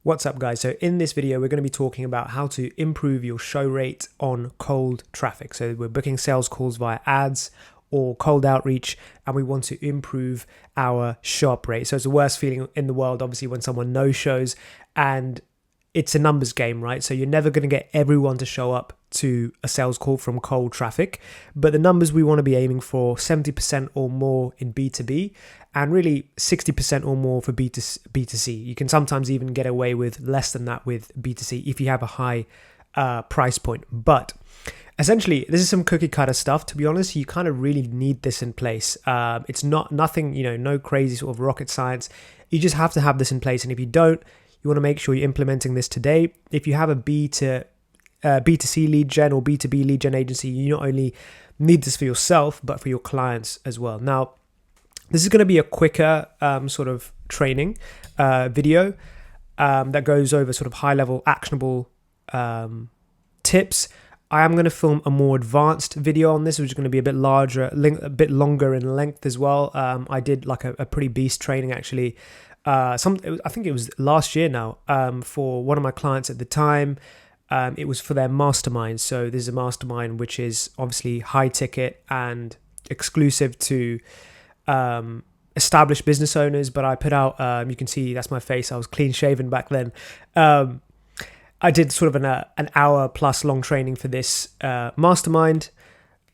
What's up, guys? So in this video, we're going to be talking about how to improve your show rate on cold traffic. So we're booking sales calls via ads or cold outreach, and we want to improve our show up rate. So it's the worst feeling in the world, obviously, when someone no-shows, and it's a numbers game, right? So you're never going to get everyone to show up to a sales call from cold traffic, but the numbers we want to be aiming for 70% or more in B2B and really 60% or more for B2C. You can sometimes even get away with less than that with B2C if you have a high price point. But essentially, this is some cookie cutter stuff. To be honest, you kind of really need this in place. It's nothing, no crazy sort of rocket science. You just have to have this in place. And if you don't, you want to make sure you're implementing this today. If you have a B2C lead gen or B2B lead gen agency, you not only need this for yourself, but for your clients as well. Now, this is going to be a quicker sort of training video that goes over sort of high-level actionable tips. I am going to film a more advanced video on this, which is going to be a bit larger, a bit longer in length as well. I did like a pretty beast training actually. I think it was last year now for one of my clients at the time. It was for their mastermind. So this is a mastermind which is obviously high ticket and exclusive to established business owners. But I put out, you can see that's my face. I was clean shaven back then. I did sort of an hour plus long training for this mastermind.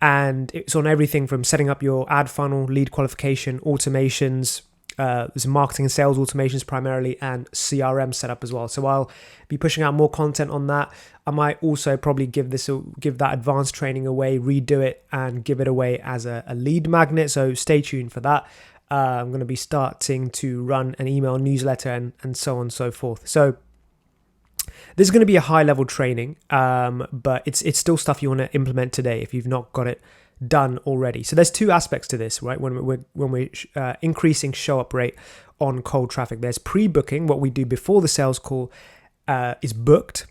And it's on everything from setting up your ad funnel, lead qualification, automations, there's marketing and sales automations primarily, and CRM setup as well. So I'll be pushing out more content on that. I might also probably give that advanced training away, redo it, and give it away as a lead magnet. So stay tuned for that. I'm going to be starting to run an email newsletter and so on and so forth. So this is going to be a high level training, but it's still stuff you want to implement today if you've not got it done already. So there's two aspects to this, right? When we're increasing show up rate on cold traffic, there's pre-booking, what we do before the sales call is booked,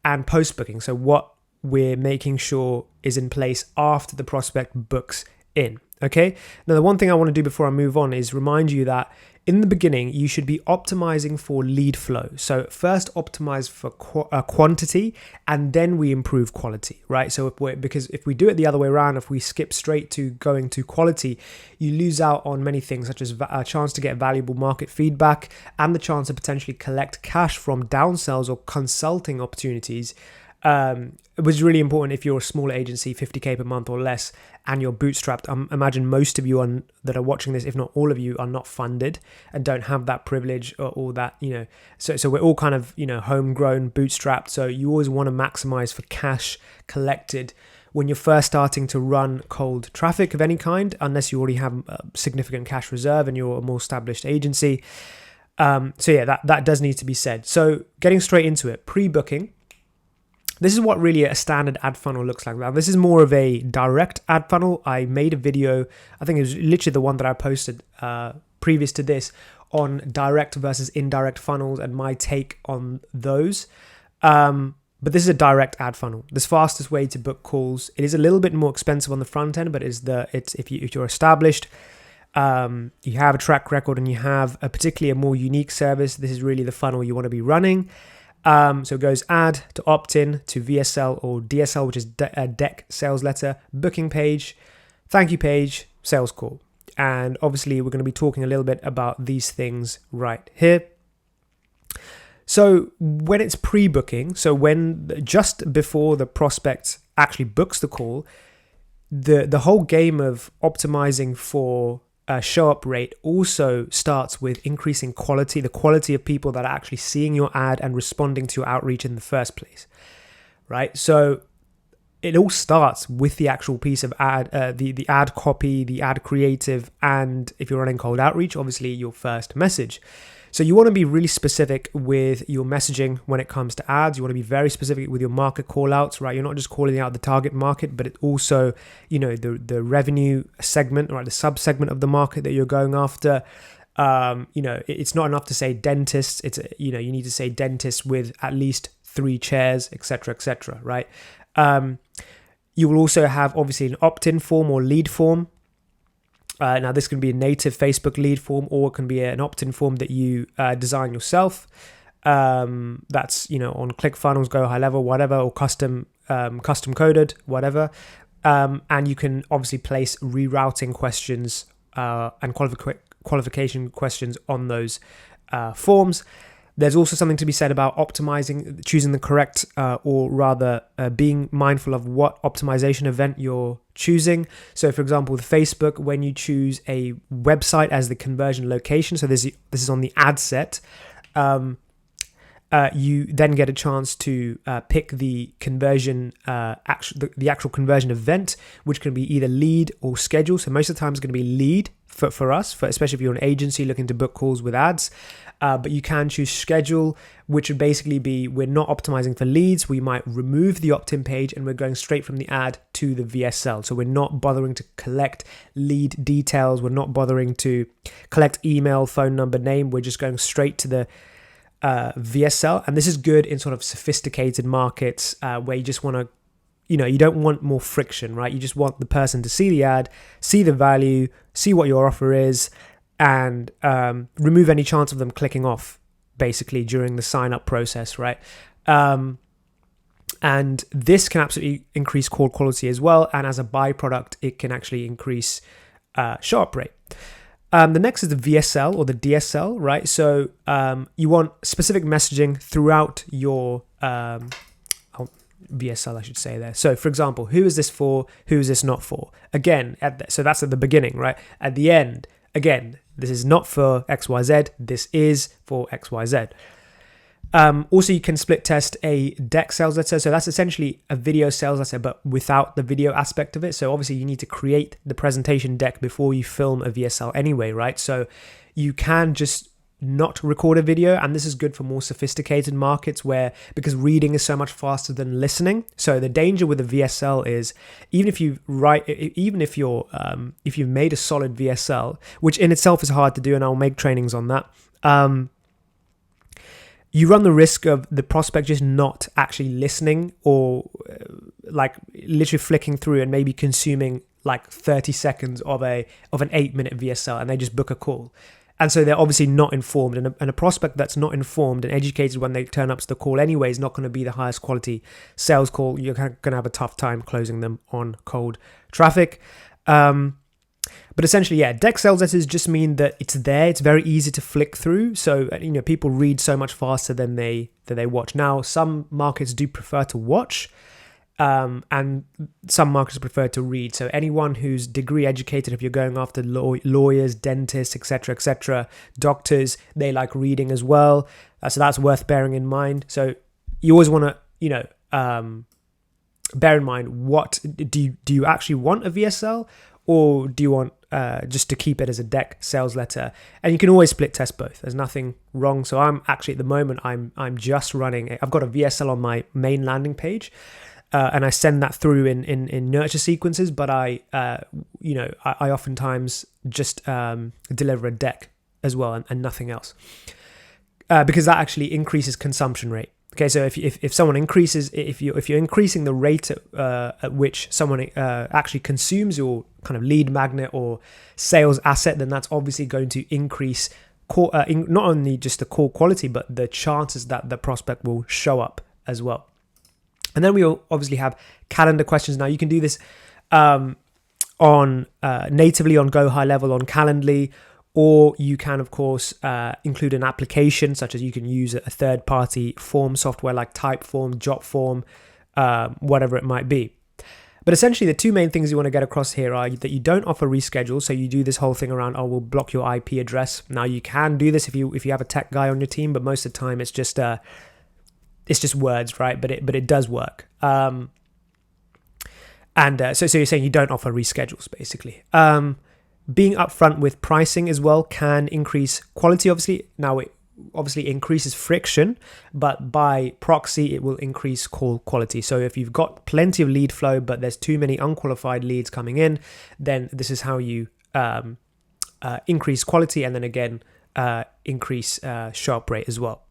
and post-booking, so what we're making sure is in place after the prospect books in. Okay. Now, the one thing I want to do before I move on is remind you that in the beginning, you should be optimizing for lead flow. So first optimize for quantity, and then we improve quality, right? So because if we do it the other way around, if we skip straight to going to quality, you lose out on many things, such as a chance to get valuable market feedback and the chance to potentially collect cash from downsells or consulting opportunities. It was really important if you're a small agency, 50K per month or less, and you're bootstrapped. Imagine most of you that are watching this, if not all of you, are not funded and don't have that privilege or that, so we're all kind of, homegrown, bootstrapped. So you always want to maximize for cash collected when you're first starting to run cold traffic of any kind, unless you already have a significant cash reserve and you're a more established agency. That does need to be said. So getting straight into it, pre-booking. This is what really a standard ad funnel looks like. Now, this is more of a direct ad funnel. I made a video, I think it was literally the one that I posted previous to this, on direct versus indirect funnels and my take on those. But this is a direct ad funnel. The fastest way to book calls. It is a little bit more expensive on the front end, but if you're established, you have a track record and you have particularly a more unique service, this is really the funnel you want to be running. So it goes ad to opt-in to VSL or DSL, which is a deck sales letter, booking page, thank you page, sales call. And obviously we're going to be talking a little bit about these things right here. So when it's pre-booking, so when just before the prospect actually books the call, the whole game of optimizing for show up rate also starts with increasing quality, the quality of people that are actually seeing your ad and responding to your outreach in the first place, right? So it all starts with the actual piece of ad, the ad copy, the ad creative, and if you're running cold outreach, obviously your first message. So you want to be really specific with your messaging when it comes to ads. You want to be very specific with your market call outs, right? You're not just calling out the target market, but it also, the revenue segment, right? The sub-segment of the market that you're going after. It's not enough to say dentists. It's, you need to say dentists with at least 3 chairs, etc., right? You will also have obviously an opt-in form or lead form. Now, this can be a native Facebook lead form, or it can be an opt-in form that you design yourself. That's, on ClickFunnels, Go High Level, whatever, or custom coded, whatever. And you can obviously place rerouting questions and qualification questions on those forms. There's also something to be said about choosing the correct, or rather being mindful of what optimization event you're choosing. So for example, with Facebook, when you choose a website as the conversion location, so this is on the ad set, you then get a chance to pick the conversion, the actual conversion event, which can be either lead or schedule. So most of the time it's going to be lead for us, especially if you're an agency looking to book calls with ads. But you can choose schedule, which would basically be we're not optimizing for leads. We might remove the opt-in page and we're going straight from the ad to the VSL. So we're not bothering to collect lead details. We're not bothering to collect email, phone number, name. We're just going straight to the VSL. And this is good in sort of sophisticated markets where you just want to, you don't want more friction, right? You just want the person to see the ad, see the value, see what your offer is, and remove any chance of them clicking off basically during the sign up process, right? And this can absolutely increase call quality as well. And as a byproduct, it can actually increase show up rate. The next is the VSL or the DSL, right? So you want specific messaging throughout your VSL, I should say there. So for example, who is this for? Who is this not for? Again, so that's at the beginning, right? At the end, again, this is not for XYZ. This is for XYZ. Also, you can split test a deck sales letter. So that's essentially a video sales letter, but without the video aspect of it. So obviously you need to create the presentation deck before you film a VSL anyway, right? So you can just not record a video, and this is good for more sophisticated markets because reading is so much faster than listening. So the danger with the VSL is if you've made a solid VSL, which in itself is hard to do, and I'll make trainings on that, you run the risk of the prospect just not actually listening, or like literally flicking through and maybe consuming like 30 seconds of an 8-minute VSL, and they just book a call. And so they're obviously not informed, and a prospect that's not informed and educated when they turn up to the call anyway is not going to be the highest quality sales call. You're going to have a tough time closing them on cold traffic. But essentially, deck sales letters just mean that it's there. It's very easy to flick through. So, people read so much faster than they watch. Now, some markets do prefer to watch, and some markets prefer to read. So anyone who's degree educated, if you're going after lawyers, dentists, etc., doctors, they like reading as well. So that's worth bearing in mind. So you always want to, bear in mind, what do you actually want a VSL, or do you want just to keep it as a deck sales letter? And you can always split test both. There's nothing wrong. So I'm actually at the moment I'm just running. I've got a VSL on my main landing page. And I send that through in nurture sequences, but I oftentimes just deliver a deck as well and nothing else, because that actually increases consumption rate. Okay, so if someone increases, if you're increasing the rate at which someone actually consumes your kind of lead magnet or sales asset, then that's obviously going to increase not only just the call quality, but the chances that the prospect will show up as well. And then we obviously have calendar questions. Now you can do this on natively on Go High Level on Calendly, or you can of course include an application, such as you can use a third-party form software like Typeform, Jotform, whatever it might be. But essentially, the two main things you want to get across here are that you don't offer reschedule. So you do this whole thing around, we'll block your IP address. Now you can do this if you have a tech guy on your team, but most of the time it's just words, right? But it does work. So you're saying you don't offer reschedules, basically. Being upfront with pricing as well can increase quality, obviously. Now, it obviously increases friction, but by proxy, it will increase call quality. So if you've got plenty of lead flow, but there's too many unqualified leads coming in, then this is how you increase quality, and then again, increase show-up rate as well.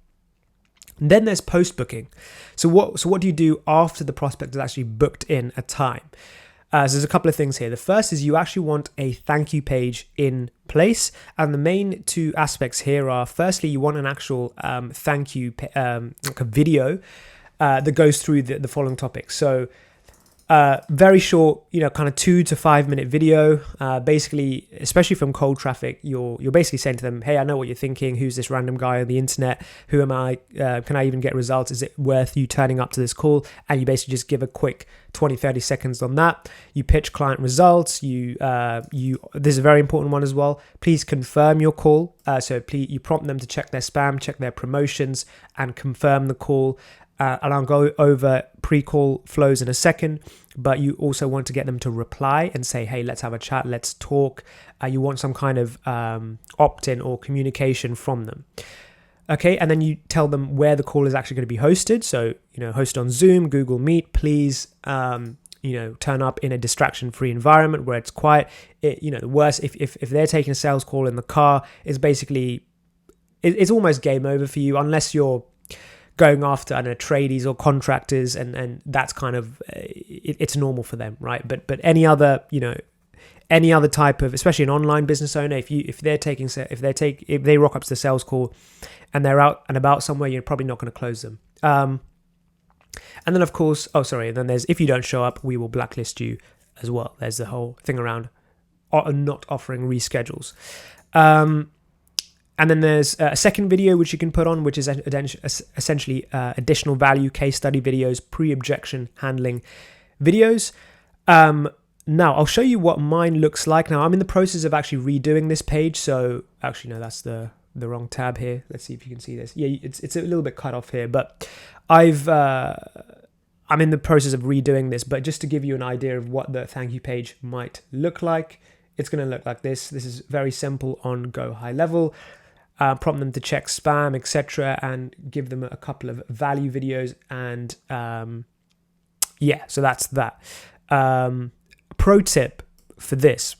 And then there's post-booking. So what do you do after the prospect has actually booked in a time? So there's a couple of things here. The first is you actually want a thank you page in place. And the main two aspects here are, firstly, you want an actual thank you like a video that goes through the following topics. So very short, kind of 2 to 5 minute video. Basically, especially from cold traffic, you're basically saying to them, hey, I know what you're thinking. Who's this random guy on the internet? Who am I? Can I even get results? Is it worth you turning up to this call? And you basically just give a quick 20, 30 seconds on that. You pitch client results. This is a very important one as well. Please confirm your call. So please, you prompt them to check their spam, check their promotions, and confirm the call. And I'll go over pre-call flows in a second, but you also want to get them to reply and say, hey, let's have a chat, let's talk. You want some kind of opt-in or communication from them. Okay, and then you tell them where the call is actually going to be hosted. So, host on Zoom, Google Meet, please, turn up in a distraction-free environment where it's quiet. The worst, if they're taking a sales call in the car, is basically, it's almost game over for you unless you're going after, I don't know, tradies or contractors, and that's kind of it's normal for them, right? But any other type of, especially an online business owner, if they rock up to the sales call and they're out and about somewhere, you're probably not going to close them. And then of course, then there's, if you don't show up, we will blacklist you as well. There's the whole thing around not offering reschedules. And then there's a second video which you can put on, which is essentially additional value case study videos, pre-objection handling videos. Now, I'll show you what mine looks like. Now, I'm in the process of actually redoing this page. So actually, no, that's the wrong tab here. Let's see if you can see this. Yeah, it's a little bit cut off here, but I'm in the process of redoing this. But just to give you an idea of what the thank you page might look like, it's going to look like this. This is very simple on Go High Level. Prompt them to check spam, etc., and give them a couple of value videos. And so that's that. Pro tip for this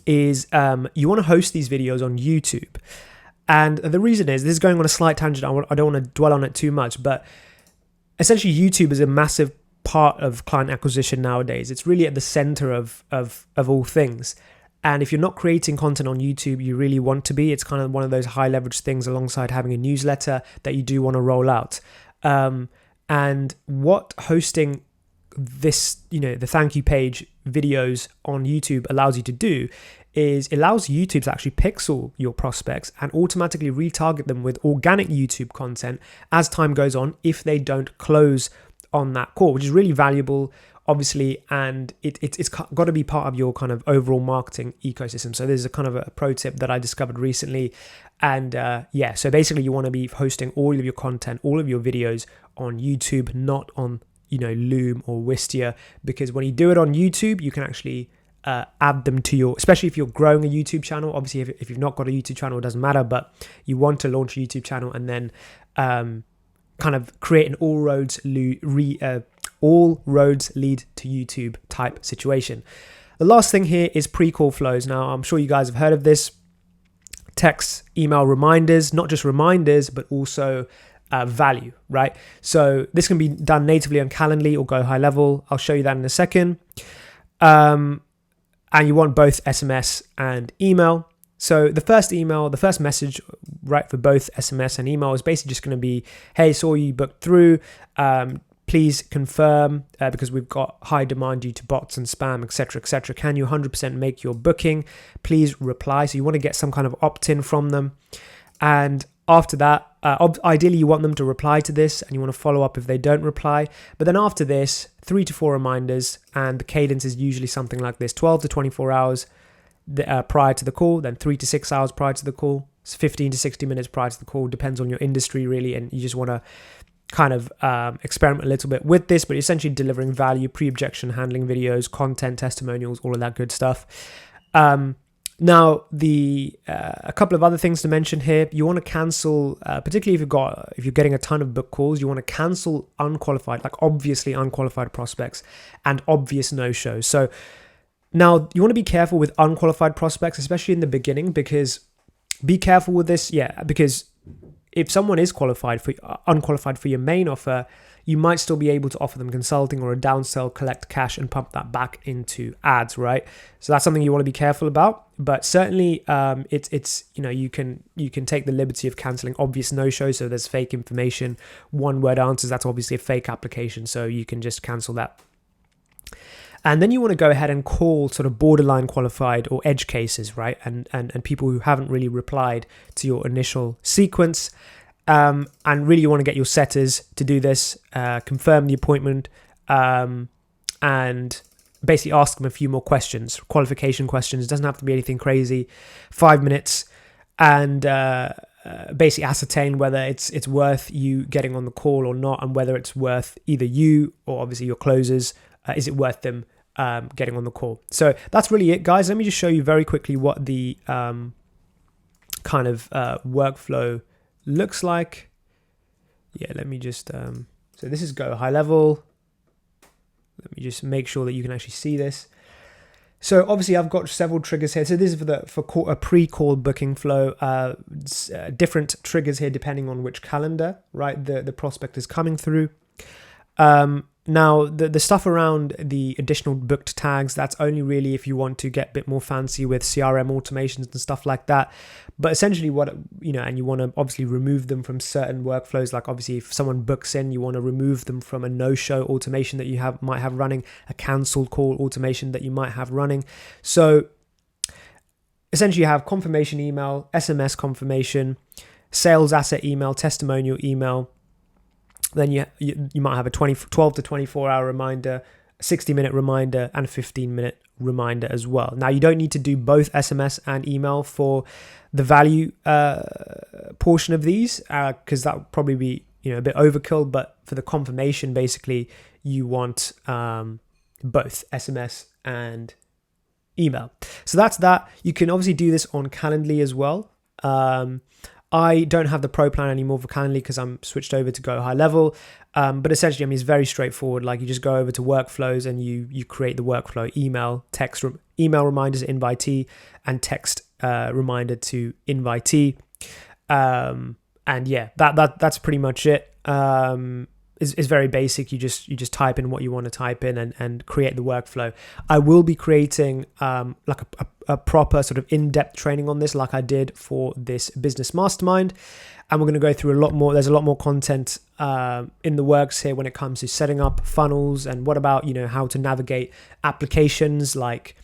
is you want to host these videos on YouTube. And the reason is, this is going on a slight tangent. I don't want to dwell on it too much, but essentially YouTube is a massive part of client acquisition nowadays. It's really at the center of all things. And if you're not creating content on YouTube, you really want to be. It's kind of one of those high leverage things alongside having a newsletter that you do want to roll out. And what hosting this, the thank you page videos on YouTube allows you to do is it allows YouTube to actually pixel your prospects and automatically retarget them with organic YouTube content as time goes on if they don't close on that call, which is really valuable, obviously, and it's got to be part of your kind of overall marketing ecosystem. So there's a kind of a pro tip that I discovered recently, and so basically you want to be hosting all of your content, all of your videos on YouTube, not on Loom or Wistia, because when you do it on YouTube, you can actually add them to your, especially if you're growing a YouTube channel. Obviously, if you've not got a YouTube channel, it doesn't matter, but you want to launch a YouTube channel and then kind of create an all roads lead to YouTube type situation. The last thing here is pre-call flows. Now, I'm sure you guys have heard of this. Text, email reminders, not just reminders, but also value, right? So this can be done natively on Calendly or Go High Level. I'll show you that in a second. And you want both SMS and email. So the first message, right, for both SMS and email is basically just going to be, hey, saw you booked through. Please confirm, because we've got high demand due to bots and spam, etc., etc. Can you 100% make your booking? Please reply. So you want to get some kind of opt-in from them. And after that, ideally you want them to reply to this, and you want to follow up if they don't reply. But then after this, 3 to 4 reminders, and the cadence is usually something like this: 12 to 24 hours prior to the call, then 3 to 6 hours prior to the call, 15 to 60 minutes prior to the call. Depends on your industry, really, and you just want to kind of experiment a little bit with this, but essentially delivering value, pre-objection handling videos, content, testimonials, all of that good stuff. Now, a couple of other things to mention here. You want to cancel, particularly if you're getting a ton of book calls, you want to cancel obviously unqualified prospects and obvious no-shows. So now you want to be careful with unqualified prospects, especially in the beginning, because be careful with this, because if someone is unqualified for your main offer, you might still be able to offer them consulting or a downsell, collect cash and pump that back into ads, right? So that's something you want to be careful about. But certainly, it's you can take the liberty of canceling obvious no-shows. So there's fake information, one-word answers. That's obviously a fake application, so you can just cancel that. And then you want to go ahead and call sort of borderline qualified or edge cases, right? And people who haven't really replied to your initial sequence. And really you want to get your setters to do this, confirm the appointment, and basically ask them a few more questions, qualification questions. It doesn't have to be anything crazy. 5 minutes, and basically ascertain whether it's worth you getting on the call or not, and whether it's worth either you or obviously your closers. Is it worth them getting on the call? So that's really it, guys. Let me just show you very quickly what the kind of workflow looks like. Yeah, let me just so this is Go High Level. Let me just make sure that you can actually see this. So obviously I've got several triggers here. So this is for a pre-call booking flow. Different triggers here depending on which calendar, right, the prospect is coming through. Now, the stuff around the additional booked tags, that's only really if you want to get a bit more fancy with CRM automations and stuff like that. But essentially and you want to obviously remove them from certain workflows. Like obviously if someone books in, you want to remove them from a no-show automation that you might have running, a cancelled call automation that you might have running. So essentially you have confirmation email, SMS confirmation, sales asset email, testimonial email. Then you might have a 12 to 24 hour reminder, a 60-minute reminder, and a 15-minute reminder as well. Now, you don't need to do both SMS and email for the value portion of these, because that would probably be a bit overkill. But for the confirmation, basically, you want both SMS and email. So that's that. You can obviously do this on Calendly as well. I don't have the pro plan anymore for Calendly because I'm switched over to Go High Level. But essentially, it's very straightforward. Like you just go over to workflows and you create the workflow: email, text, email reminders to invitee, and text reminder to invitee. And yeah, that's pretty much it. Is very basic. You just type in what you want to type in and create the workflow. I will be creating like a proper sort of in-depth training on this, like I did for this business mastermind, and we're going to go through a lot more. There's a lot more content in the works here when it comes to setting up funnels, and what about how to navigate applications like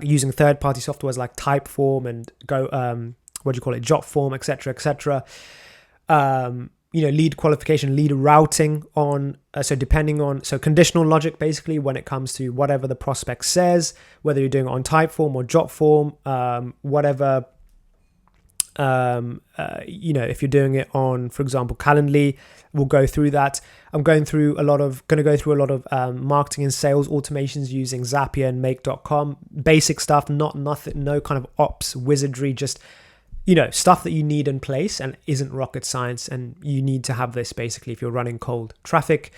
using third-party softwares like Typeform and Jotform, etc. Lead qualification, lead routing on, so conditional logic, basically, when it comes to whatever the prospect says, whether you're doing it on Typeform or Jotform, whatever, if you're doing it on, for example, Calendly, we'll go through that. I'm going to go through a lot of marketing and sales automations using Zapier and Make.com, basic stuff, no kind of ops wizardry, just stuff that you need in place and isn't rocket science, and you need to have this basically if you're running cold traffic,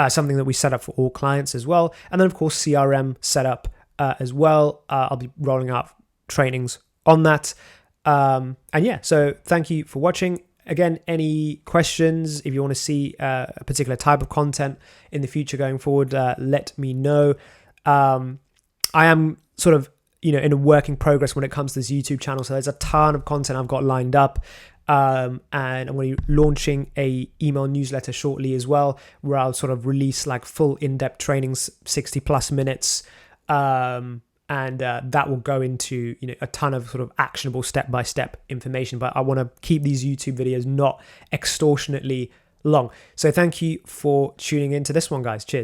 something that we set up for all clients as well. And then of course CRM setup as well. I'll be rolling out trainings on that. And yeah, so thank you for watching. Again, any questions, if you want to see a particular type of content in the future going forward, let me know. I am sort of in a working progress when it comes to this YouTube channel. So there's a ton of content I've got lined up. And I'm going to be launching a email newsletter shortly as well, where I'll sort of release like full in-depth trainings, 60 plus minutes. And that will go into, a ton of sort of actionable step-by-step information. But I want to keep these YouTube videos not extortionately long. So thank you for tuning into this one, guys. Cheers.